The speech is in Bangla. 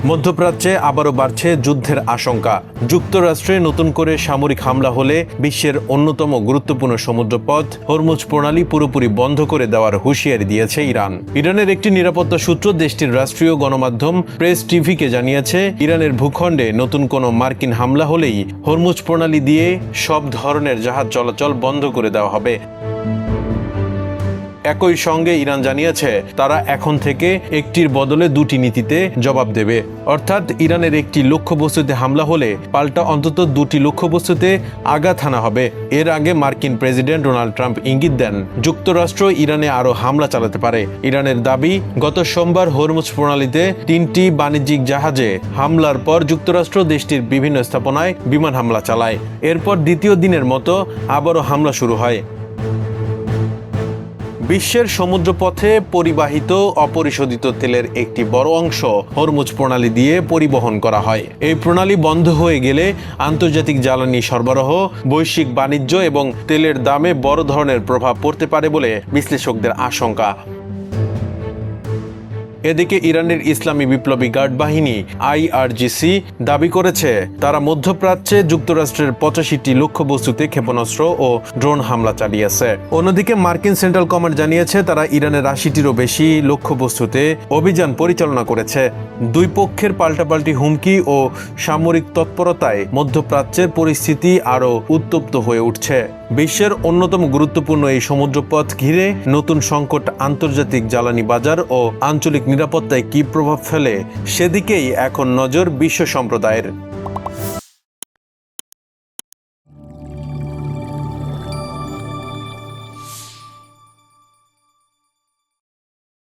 মধ্যপ্রাচ্যে আবারও বাড়ছে যুদ্ধের আশঙ্কা। যুক্তরাষ্ট্রে নতুন করে সামরিক হামলা হলে বিশ্বের অন্যতম গুরুত্বপূর্ণ সমুদ্রপথ হরমুজ প্রণালী পুরোপুরি বন্ধ করে দেওয়ার হুঁশিয়ারি দিয়েছে ইরান। ইরানের একটি নিরাপত্তা সূত্র দেশটির রাষ্ট্রীয় গণমাধ্যম প্রেস টিভিকে জানিয়েছে, ইরানের ভূখণ্ডে নতুন কোনো মার্কিন হামলা হলেই হরমুজ প্রণালী দিয়ে সব ধরনের জাহাজ চলাচল বন্ধ করে দেওয়া হবে। একই সঙ্গে ইরান জানিয়েছে তারা এখন থেকে একটির বদলে দুটি নীতিতে জবাব দেবে, অর্থাৎ ইরানের একটি লক্ষ্যবস্তুতে হামলা হলে পাল্টা অন্তত দুটি লক্ষ্যবস্তুতে আঘাত হানা হবে। এর আগে মার্কিন প্রেসিডেন্ট ডোনাল্ড ট্রাম্প ইঙ্গিত দেন যুক্তরাষ্ট্র ইরানে আরও হামলা চালাতে পারে। ইরানের দাবি, গত সোমবার হরমুজ প্রণালীতে 3টি বাণিজ্যিক জাহাজে হামলার পর যুক্তরাষ্ট্র দেশটির বিভিন্ন স্থাপনায় বিমান হামলা চালায়। এরপর দ্বিতীয় দিনের মতো আবারও হামলা শুরু হয়। বিশ্বের সমুদ্রপথে পরিবাহিত অপরিশোধিত তেলের একটি বড় অংশ হরমুজ প্রণালী দিয়ে পরিবহন করা হয়। এই প্রণালী বন্ধ হয়ে গেলে আন্তর্জাতিক জ্বালানি সরবরাহ, বৈশ্বিক বাণিজ্য এবং তেলের দামে বড় ধরনের প্রভাব পড়তে পারে বলে বিশ্লেষকদের আশঙ্কা। এদিকে ইরানের ইসলামী বিপ্লবী গার্ড বাহিনী IRGC দাবি করেছে তারা মধ্যপ্রাচ্যে যুক্তরাষ্ট্রের 85টি লক্ষ্যবস্তুতে ক্ষেপণাস্ত্র ও ড্রোন হামলা চালিয়েছে। অন্যদিকে মার্কিন সেন্ট্রাল কমান্ড জানিয়েছে তারা ইরানের 80টিরও বেশি লক্ষ্যবস্তুতে অভিযান পরিচালনা করেছে। দুই পক্ষের পাল্টাপাল্টি হুমকি ও সামরিক তৎপরতায় মধ্যপ্রাচ্যের পরিস্থিতি আরও উত্তপ্ত হয়ে উঠছে। বিশ্বের অন্যতম গুরুত্বপূর্ণ এই সমুদ্রপথ ঘিরে নতুন সংকট আন্তর্জাতিক জ্বালানি বাজার ও আঞ্চলিক নিরাপত্তায় কী প্রভাব ফেলে সেদিকেই এখন নজর বিশ্ব সম্প্রদায়ের।